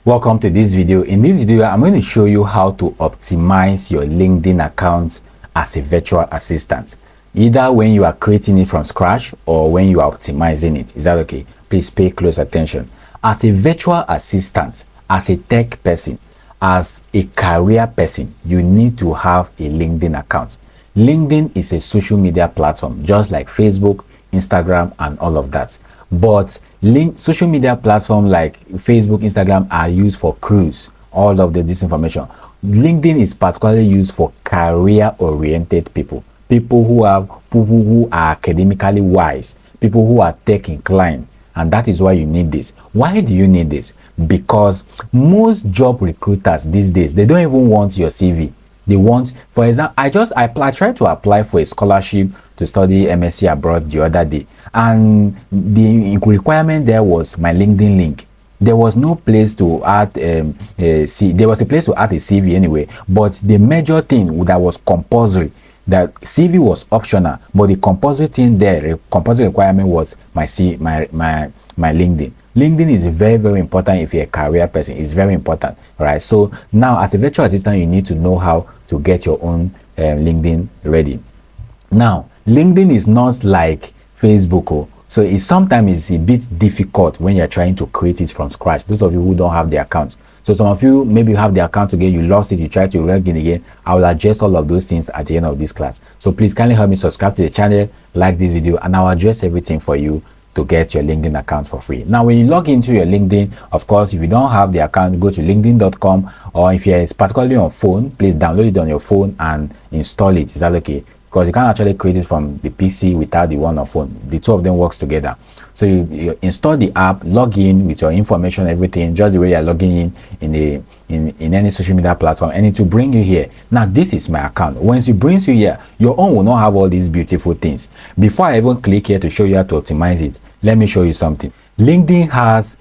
Welcome to this video. In this video, I'm going to show you how to optimize your LinkedIn account as a virtual assistant, either when you are creating it from scratch or when you are optimizing it. Is that okay? Please pay close attention. As a virtual assistant, as a tech person, as a career person, you need to have a LinkedIn account. LinkedIn is a social media platform, just like Facebook, Instagram, and all of that. But social media platform like Facebook, Instagram are used for crews, all of the disinformation. LinkedIn is particularly used for career-oriented people, people who are academically wise, people who are tech inclined, and that is why you need this. Why do you need this? Because most job recruiters these days, they don't even want your CV. They want, for example, I tried to apply for a scholarship to study MSc abroad the other day, and the requirement there was my LinkedIn link. There was no place to add there was a place to add a CV anyway, but the major thing that was compulsory, that CV was optional, but the compulsory thing there, the compulsory requirement was my LinkedIn. LinkedIn is very, very important if you're a career person. It's very important, right? So now, as a virtual assistant, you need to know how to get your own LinkedIn ready. Now, LinkedIn is not like Facebook, so it sometimes is a bit difficult when you're trying to create it from scratch. Those of you who don't have the account. So some of you, maybe you have the account again, you lost it, you try to log in again. I will adjust all of those things at the end of this class. So please kindly help me subscribe to the channel, like this video, and I'll address everything for you to get your LinkedIn account for free. Now, when you log into your LinkedIn, of course, if you don't have the account, go to linkedin.com, or if you're particularly on phone, please download it on your phone and install it. Is that okay? Because you can't actually create it from the PC without the one on phone. The two of them works together. So you install the app, log in with your information, everything, just the way you're logging in any social media platform, and it will bring you here. Now, this is my account. Once it brings you here, your own will not have all these beautiful things. Before I even click here to show you how to optimize it, let me show you something. LinkedIn has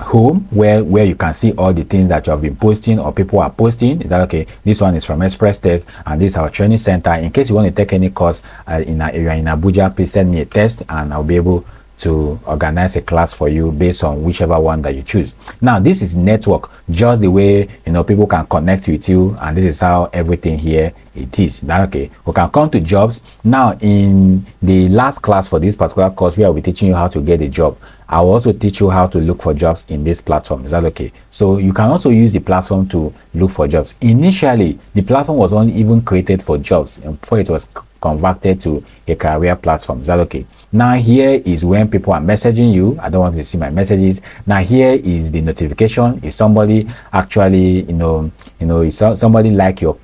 home where you can see all the things that you have been posting or people are posting. Is that okay? This one is from Express Tech, and this is our training center. In case you want to take any course you're in Abuja, please send me a text and I'll be able to organize a class for you based on whichever one that you choose. Now, this is network, just the way people can connect with you, and this is how everything here it is. That okay? We can come to jobs. Now, in the last class for this particular course, we will be teaching you how to get a job. I will also teach you how to look for jobs in this platform. Is that okay? So you can also use the platform to look for jobs. Initially, the platform was only even created for jobs, and before it was converted to a career platform. Is that okay? Now, here is when people are messaging you. I don't want to see my messages. Now, here is the notification. If somebody actually if somebody like your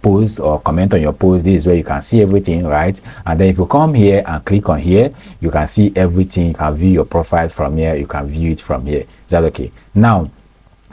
post or comment on your post, this is where you can see everything, right? And then if you come here and click on here, you can see everything. You can view your profile from here. You can view it from here. Is that okay? Now,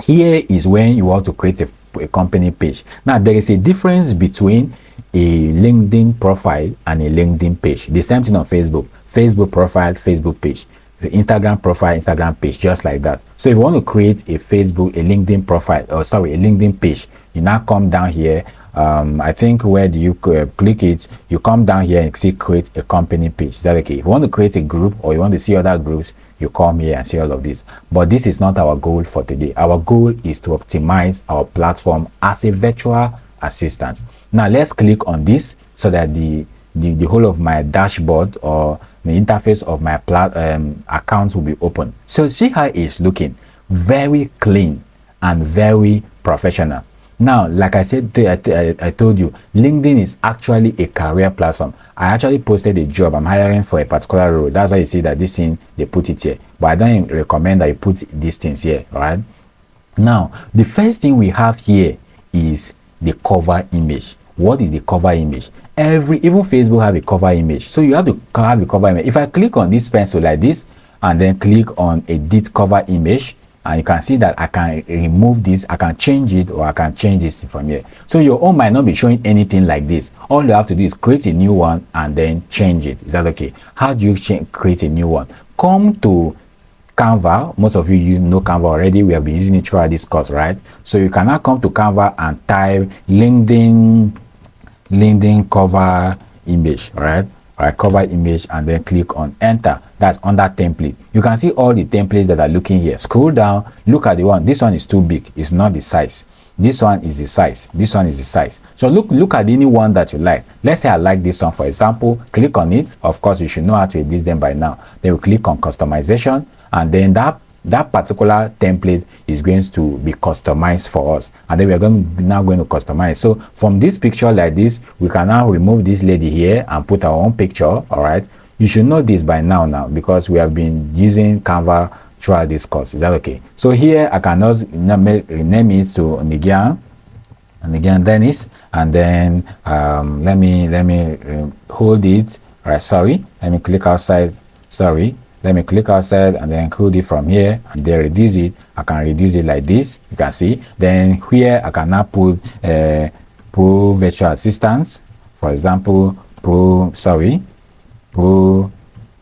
here is when you want to create a company page. Now, there is a difference between a LinkedIn profile and a LinkedIn page. The same thing on Facebook. Facebook profile, Facebook page. The Instagram profile, Instagram page, just like that. So if you want to create a LinkedIn profile, a LinkedIn page, you now come down here. I think where do you click it? You come down here and see create a company page. Is that okay? If you want to create a group or you want to see other groups, you come here and see all of this. But this is not our goal for today. Our goal is to optimize our platform as a virtual assistant. Now, let's click on this so that the whole of my dashboard or the interface of my account will be open. So see how it's looking, very clean and very professional. Now, like I said, I told you, LinkedIn is actually a career platform. I actually posted a job. I'm hiring for a particular role. That's why you see that this thing, they put it here. But I don't recommend that you put these things here, all right? Now, the first thing we have here is the cover image. What is the cover image? Even Facebook have a cover image. So you have to have the cover image. If I click on this pencil like this and then click on edit cover image, and you can see that I can remove this, I can change it, or I can change this from here. So your own might not be showing anything like this. All you have to do is create a new one and then change it. Is that okay? How do you create a new one? Come to Canva. Most of you know Canva already. We have been using it throughout this course, right? So you can now come to Canva and type LinkedIn cover image, right? All right, cover image, and then click on enter. That's under template. You can see all the templates that are looking here. Scroll down, look at the one. This one is too big, it's not the size. This one is the size, this one is the size. So look at any one that you like. Let's say I like this one, for example. Click on it. Of course, you should know how to edit them by now. Then we click on customization, and then that particular template is going to be customized for us, and then we are now going to customize. So from this picture like this, we can now remove this lady here and put our own picture. All right, you should know this by now because we have been using Canva throughout this course. Is that okay? So here I can also rename it to Onigian Dennis, and then let me hold it. All right, sorry, let me click outside. Sorry, let me click outside and then hold it from here, and then reduce it. I can reduce it like this, you can see. Then here I can now put Pro Virtual Assistants, for example, Pro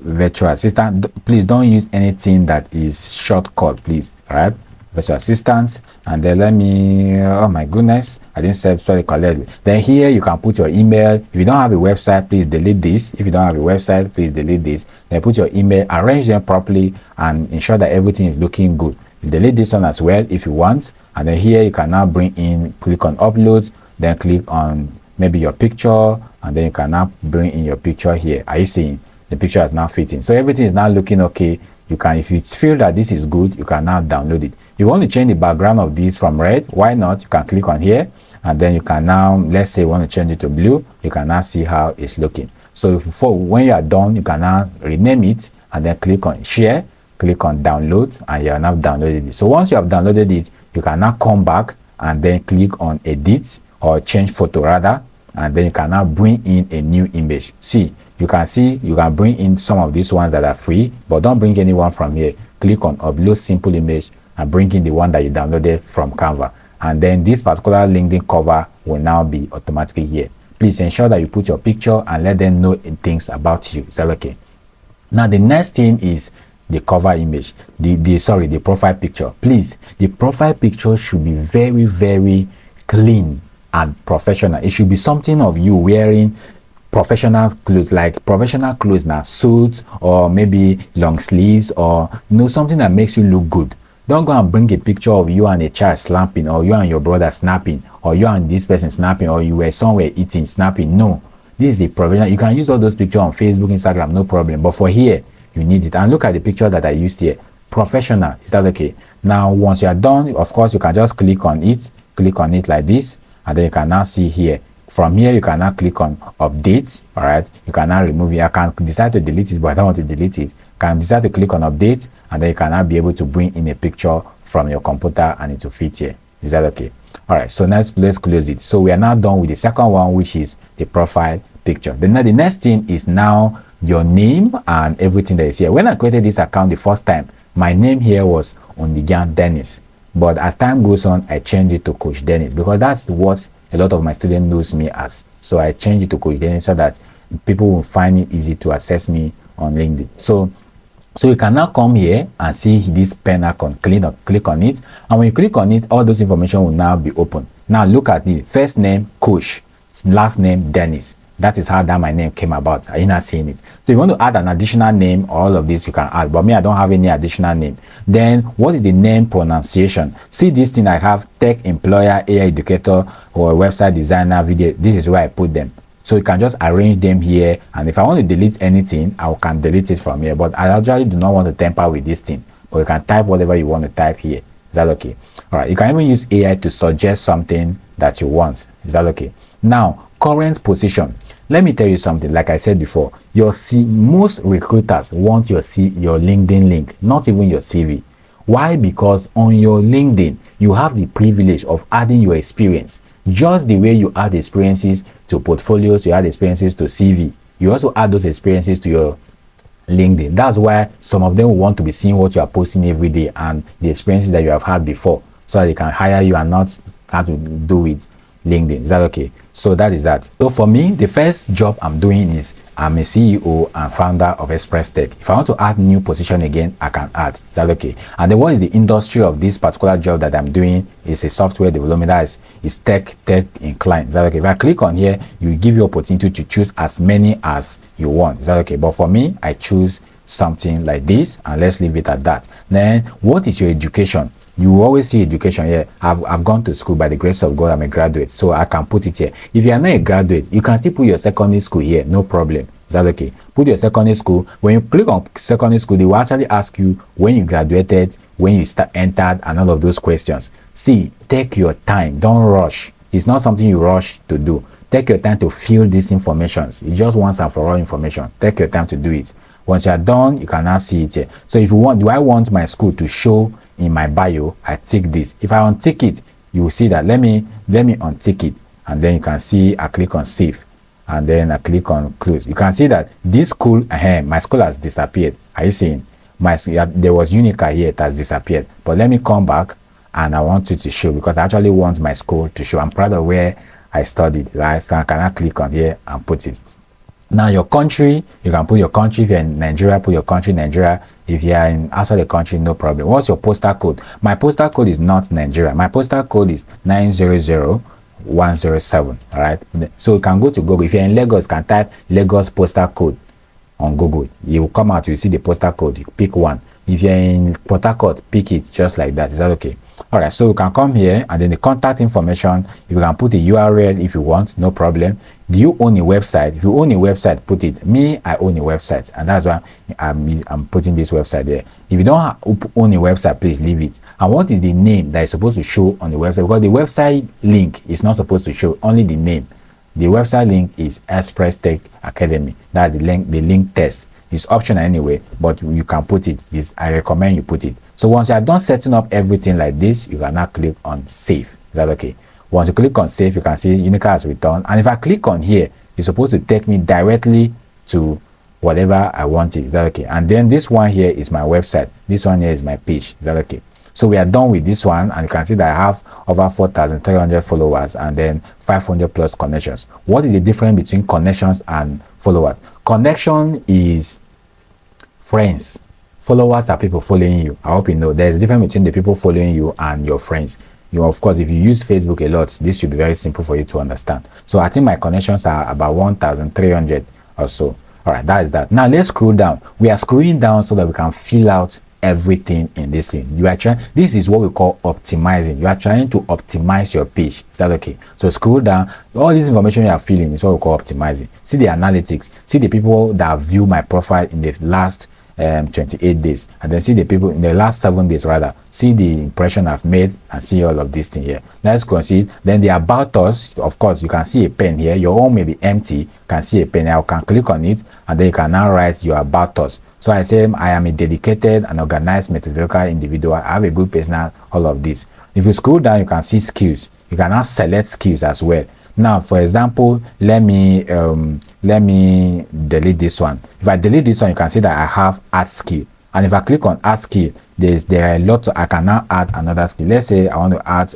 Virtual Assistant. Please don't use anything that is shortcut, please. All right, Virtual Assistants, and then let me, oh my goodness, I didn't spell it correctly. Then here you can put your email. If you don't have a website, please delete this. If you don't have a website, please delete this. Then put your email, arrange them properly, and ensure that everything is looking good. You delete this one as well if you want. And then here you can now bring in, click on upload, then click on maybe your picture, and then you can now bring in your picture here. Are you seeing? The picture is now fitting. So everything is now looking okay. You can, if you feel that this is good, you can now download it. If you want to change the background of this from red, why not? You can click on here, and then you can now, let's say you want to change it to blue, you can now see how it's looking. So when you are done, you can now rename it, and then click on share, click on download, and you are now downloaded it. So once you have downloaded it, you can now come back and then click on edit, or change photo rather, and then you can now bring in a new image. See, you can bring in some of these ones that are free, but don't bring anyone from here. Click on upload simple image and bring in the one that you downloaded from Canva, and then this particular LinkedIn cover will now be automatically here. Please ensure that you put your picture and let them know things about you. Is that okay? Now the next thing is the cover image, the profile picture. Please, the profile picture should be very, very clean and professional. It should be something of you wearing professional clothes, like professional clothes now, suits or maybe long sleeves, or something that makes you look good. Don't go and bring a picture of you and a child snapping, or you and your brother snapping, or you and this person snapping, or you were somewhere eating snapping. No, this is a professional. You can use all those pictures on Facebook, Instagram, no problem, but for here you need it. And look at the picture that I used here, professional. Is that okay? Now once you are done, of course you can just click on it like this, and then you can now see here. From here, you can now click on updates. All right, you can now remove it. I can decide to delete it, but I don't want to delete it. You can decide to click on updates, and then you can now be able to bring in a picture from your computer and it will fit here. Is that okay? All right, so let's close it. So we are now done with the second one, which is the profile picture. Then the next thing is now your name and everything that is here. When I created this account the first time, my name here was Onigian Dennis, but as time goes on, I changed it to Coach Dennis because that's what a lot of my students knows me as. So I changed it to Coach Dennis so that people will find it easy to access me on LinkedIn. So you can now come here and see this pen icon, click on it, and when you click on it, all those information will now be open. Now look at the first name Coach, last name Dennis. That is how my name came about. Are you not seeing it? So if you want to add an additional name, all of this you can add, but me, I don't have any additional name. Then what is the name pronunciation? See this thing I have: tech employer, AI educator, or website designer, video. This is where I put them. So you can just arrange them here, and if I want to delete anything, I can delete it from here, but I actually do not want to tamper with this thing. But you can type whatever you want to type here. Is that okay? All right, you can even use AI to suggest something that you want. Is that okay? Now, current position. Let me tell you something. Like I said before, most recruiters want your LinkedIn link, not even your CV. Why? Because on your LinkedIn, you have the privilege of adding your experience. Just the way you add experiences to portfolios, you add experiences to CV. You also add those experiences to your LinkedIn. That's why some of them will want to be seeing what you are posting every day and the experiences that you have had before, so that they can hire you and not have to do with LinkedIn. Is that okay? So that is that. So for me, the first job I'm doing is I'm a CEO and founder of Express Tech. If I want to add new position again, I can add. Is that okay? And then what is the industry of this particular job that I'm doing? Is a software development that is tech inclined. Is that okay? If I click on here, you will give you opportunity to choose as many as you want. Is that okay? But for me, I choose something like this, and let's leave it at that. Then what is your education? You always see education here. I've gone to school. By the grace of God, I'm a graduate, so I can put it here. If you are not a graduate, you can still put your secondary school here, no problem. Is that okay? Put your secondary school. When you click on secondary school, they will actually ask you when you graduated, when you entered, and all of those questions. See, take your time, don't rush. It's not something you rush to do. Take your time to fill these informations. It's just once and for all information. Take your time to do it. Once you are done, you can now see it here. So if you want, do I want my school to show in my bio? I tick this. If I untick it, you will see that. Let me untick it, and then you can see I click on save, and then I click on close. You can see that this school, my school has disappeared. Are you seeing? There was Unica here, it has disappeared. But let me come back, and I want you to show, because I actually want my school to show. I'm proud of where I studied, right? So I can click on here and put it. Now your country, you can put your country. If you're in Nigeria, put your country Nigeria. If you are in outside the country, no problem. What's your postal code? My postal code is not Nigeria. My postal code is 900107. All right. So you can go to Google. If you're in Lagos, you can type Lagos postal code on Google. You will come out. You see the postal code. You pick one. If you're in Port Harcourt, pick it just like that. Is that okay? All right. So you can come here, and then the contact information. You can put a URL if you want. No problem. Do you own a website? If you own a website, put it. Me, I own a website, and that's why I'm putting this website there. If you don't own a website, please leave it. And what is the name that is supposed to show on the website? Because the website link is not supposed to show, only the name. The website link is Express Tech Academy. That's the link test. It's optional anyway, but you can put it. I recommend you put it. So once you are done setting up everything like this, you can now click on save. Is that okay? Once you click on save, you can see Unica has returned. And if I click on here, it's supposed to take me directly to whatever I wanted. Is that okay? And then this one here is my website. This one here is my page. Is that okay? So we are done with this one, and you can see that I have over 4,300 followers and then 500 plus connections. What is the difference between connections and followers? Connection is friends. Followers are people following you. I hope you know there's a difference between the people following you and your friends. You, of course, if you use Facebook a lot, this should be very simple for you to understand. So I think my connections are about 1,300 or so. All right, that is that. Now let's scroll down. We are scrolling down so that we can fill out everything in this link. You are trying, this is what we call optimizing. You are trying to optimize your page. Is that okay? So scroll down. All this information you are filling is what we call optimizing. See the analytics. See the people that view my profile in the last 28 days, and then see the people in the last 7 days rather. See the impression I've made, and see all of this thing here. Let's proceed. Then the about us, of course, you can see a pen here. Your own may be empty. You can see a pen. I can click on it, and then you can now write your about us. So I say I am a dedicated and organized methodological individual. I have a good personal, all of this. If you scroll down, you can see skills. You can now select skills as well. Now, for example, let me delete this one. If I delete this one, you can see that I have add skill. And if I click on add skill, there are a lot. I can now add another skill. Let's say I want to add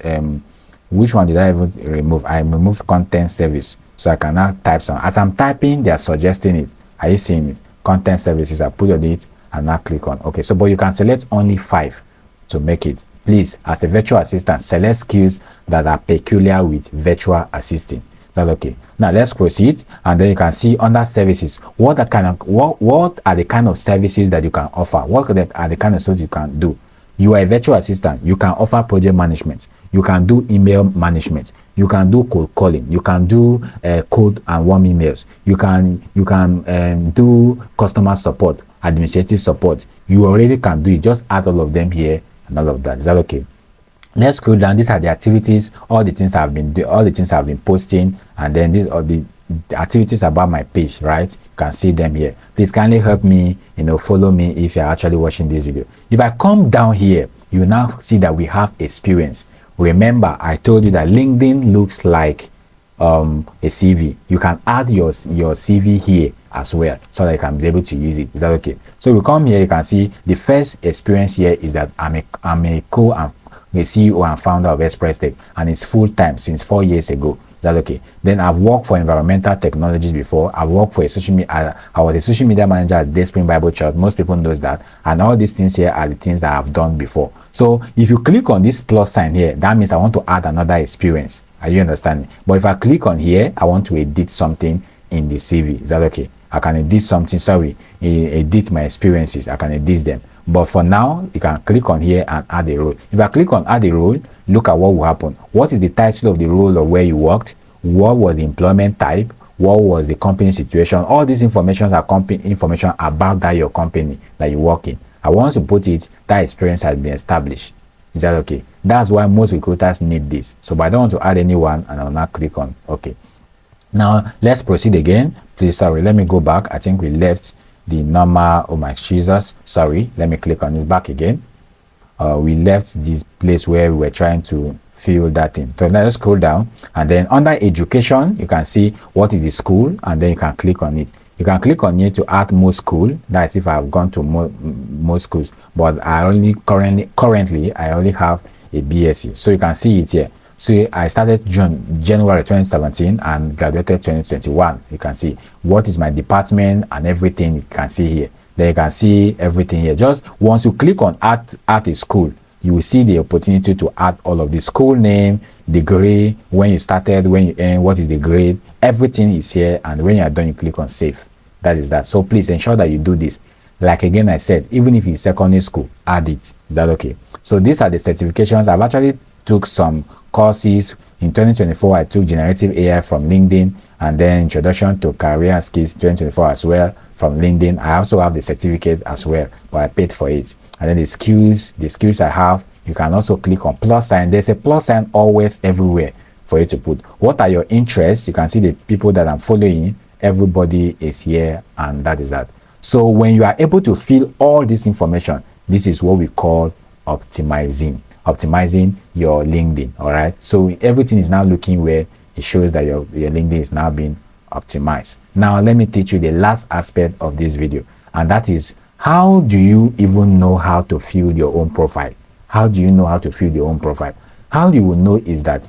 which one did I even remove? I removed content service. So I can now type some. As I'm typing, they are suggesting it. Are you seeing it? Content services. I put on it and now click on. Okay. So, but you can select only 5 to make it. Please, as a virtual assistant, select skills that are peculiar with virtual assisting. Is that okay? Now let's proceed, and then you can see under services what are the kind of services that you can offer. What are the kind of stuff you can do? You are a virtual assistant. You can offer project management. You can do email management. You can do cold calling. You can do cold and warm emails. You can do customer support, administrative support. You already can do it. Just add all of them here and all of that. Is that okay? Let's scroll down. These are the activities, all the things I've been doing, all the things I've been posting, and then these are the activities about my page, right? You can see them here. Please kindly help me, follow me if you're actually watching this video. If I come down here, you now see that we have experience. Remember, I told you that LinkedIn looks like a CV. You can add your CV here as well, so that you can be able to use it. Is that okay? So we come here, you can see the first experience here is that I'm a the CEO and founder of Express Tech, and it's full-time since 4 years ago. That's okay. Then I've worked for environmental technologies before. I've worked for a social media. I was a social media manager at Dayspring Bible Church. Most people knows that. And all these things here are the things that I've done before. So if you click on this plus sign here, that means I want to add another experience. Are you understanding? But if I click on here, I want to edit something in the CV. Is that okay? I can edit something. Sorry, edit my experiences. I can edit them. But for now, you can click on here and add a role. If I click on add a role, look at what will happen. What is the title of the role or where you worked? What was the employment type? What was the company situation? All these information are company information about that your company that you work in. I want to put it that experience has been established. Is that okay? That's why most recruiters need this. So, but I don't want to add anyone, and I'll now click on okay. Now let's proceed again. Please, sorry, let me go back. I think we left the normal. Oh my Jesus, sorry. Let me click on this back again. We left this place where we were trying to fill that in. So let's scroll down, and then under education you can see what is the school, and then you can click on it. You can click on here to add more school. That's if I've gone to more schools, but I only currently I only have a BSc. So you can see it here. So I started January 2017 and graduated 2021. You can see what is my department and everything. You can see here. Then you can see everything here. Just once you click on add a school, you will see the opportunity to add all of the school name, degree, when you started, when you end, what is the grade, everything is here. And when you are done, you click on save. That is that. So please ensure that you do this. Like again, I said, even if it's secondary school, add it. Is that okay? So these are the certifications. I've actually took some courses. In 2024, I took generative AI from LinkedIn, and then introduction to career skills 2024 as well from LinkedIn. I also have the certificate as well, but I paid for it. And then the skills I have, you can also click on plus sign. There's a plus sign always everywhere for you to put. What are your interests? You can see the people that I'm following. Everybody is here, and that is that. So when you are able to fill all this information, this is what we call optimizing your LinkedIn. All right, so everything is now looking where it shows that your LinkedIn is now being optimized. Now let me teach you the last aspect of this video, and that is, how do you even know how to fill your own profile? How do you know how to fill your own profile? How you will know is that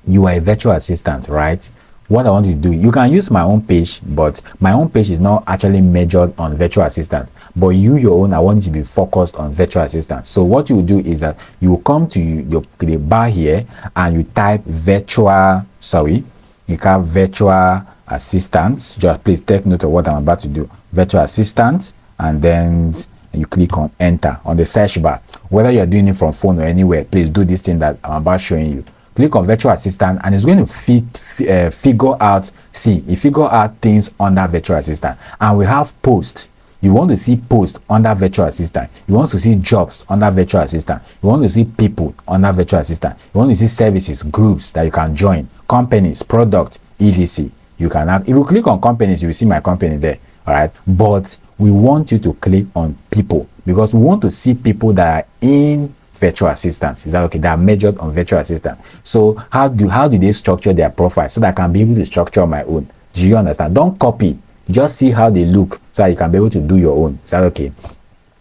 you are a virtual assistant, right? What I want you to do, you can use my own page, but my own page is not actually measured on virtual assistant. But your own, I want you to be focused on virtual assistant. So what you will do is that you will come to the bar here and you type virtual assistant. Just please take note of what I'm about to do. Virtual assistant, and then you click on enter on the search bar. Whether you're doing it from phone or anywhere, please do this thing that I'm about showing you. Click on virtual assistant, and it's going to figure out things under virtual assistant. And we have post. You want to see post under virtual assistant. You want to see jobs under virtual assistant. You want to see people under virtual assistant. You want to see services, groups that you can join, companies, products, etc. You can have. If you click on companies, you will see my company there. All right, but we want you to click on people, because we want to see people that are in virtual assistants. Is that okay? They are measured on virtual assistant. So how do they structure their profile so that I can be able to structure my own? Do you understand? Don't copy. Just see how they look so that you can be able to do your own. Is that okay?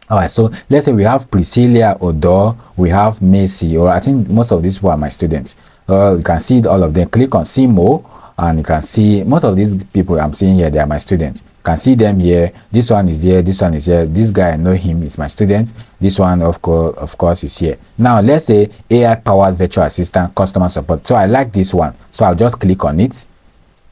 All right. So let's say we have Priscilla Odor, we have Macy, or I think most of these people are my students. You can see all of them. Click on see more, and you can see most of these people I'm seeing here. They are my students. Can see them here. This one is here, this one is here. This guy, I know him, is my student. This one of course is here. Now let's say AI powered virtual assistant customer support. So I like this one, so I'll just click on it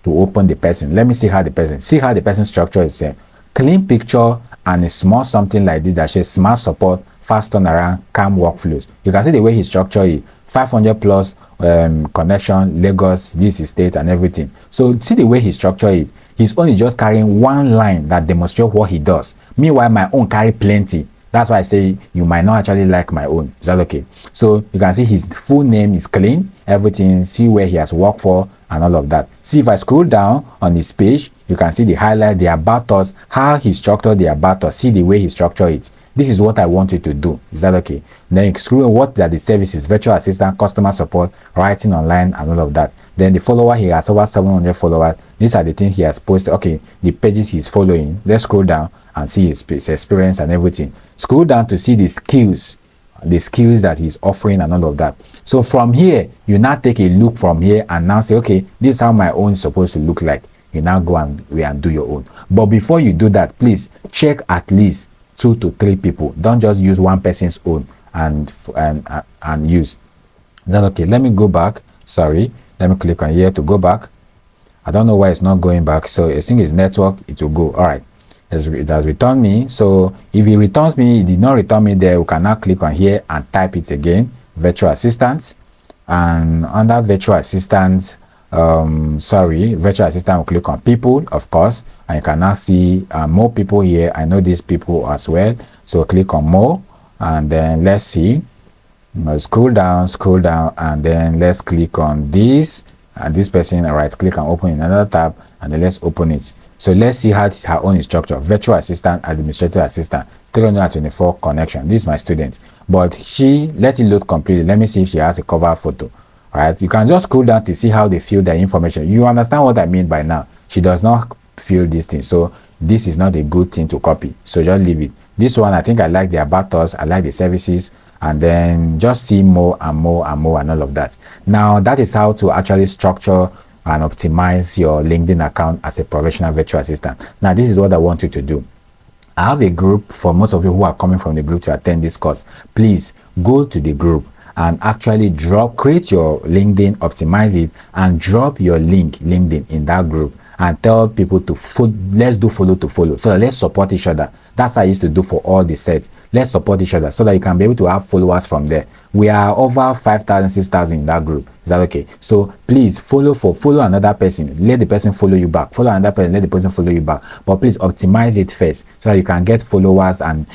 to open the person. Let me see how the person structure is here. Clean picture and a small something like this that says smart support, fast turnaround, calm workflows. You can see the way he structured it. 500 plus connection, Lagos, this is state and everything. So see the way he structured it. He's only just carrying one line that demonstrates what he does. Meanwhile, my own carry plenty. That's why I say you might not actually like my own. Is that okay? So you can see his full name is clean, everything, see where he has worked for and all of that. See, if I scroll down on his page, you can see the highlight, the about us, how he structured the about us. See the way he structured it. This is what I want you to do. Is that okay? Then you scroll what are the services, virtual assistant, customer support, writing online, and all of that. Then the follower, he has over 700 followers. These are the things he has posted. Okay, the pages he's following. Let's scroll down and see his experience and everything. Scroll down to see the skills. the skills that he's offering and all of that. So from here, you now take a look from here and now say, okay, this is how my own is supposed to look like. You now go and do your own. But before you do that, please check at least 2 to 3 people. Don't just use one person's own and use. Is that okay? Let me go back. Sorry, let me click on here to go back. I don't know why it's not going back. So I think it's network, it will go. All right, it has returned me. So if it returns me, it did not return me there, we can now click on here and type it again, virtual assistant. And under virtual assistant, virtual assistant, will click on people, of course, and you can now see more people here. I know these people as well, so click on more, and then let's see. Scroll down, and then let's click on this, and this person, right click and open another tab, and then let's open it. So let's see how her own is structured. Virtual assistant, administrative assistant, 324 connection. This is my student, but she let it load completely. Let me see if she has a cover photo. Right, you can just scroll down to see how they fill their information. You understand what I mean by now. She does not fill this thing, so this is not a good thing to copy, so just leave it. This one, I think I like the about us, I like the services, and then just see more and more and more and all of that. Now that is how to actually structure and optimize your LinkedIn account as a professional virtual assistant. Now this is what I want you to do. I have a group for most of you who are coming from the group to attend this course. Please go to the group and actually create your LinkedIn, optimize it, and drop your link LinkedIn in that group and tell people to let's do follow to follow, so that let's support each other. That's how I used to do for all the sets. Let's support each other so that you can be able to have followers from there. We are over 5,000, 6,000 in that group. Is that okay? So please follow another person, let the person follow you back, follow another person, let the person follow you back, but please optimize it first so that you can get followers and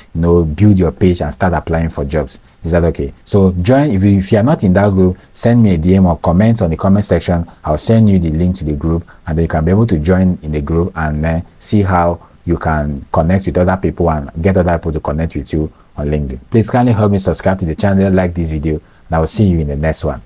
build your page and start applying for jobs. Is that okay? So join. If you are not in that group, send me a DM or comment on the comment section. I'll send you the link to the group, and then you can be able to join in the group and see how you can connect with other people and get other people to connect with you on LinkedIn. Please kindly help me subscribe to the channel, like this video, and I will see you in the next one.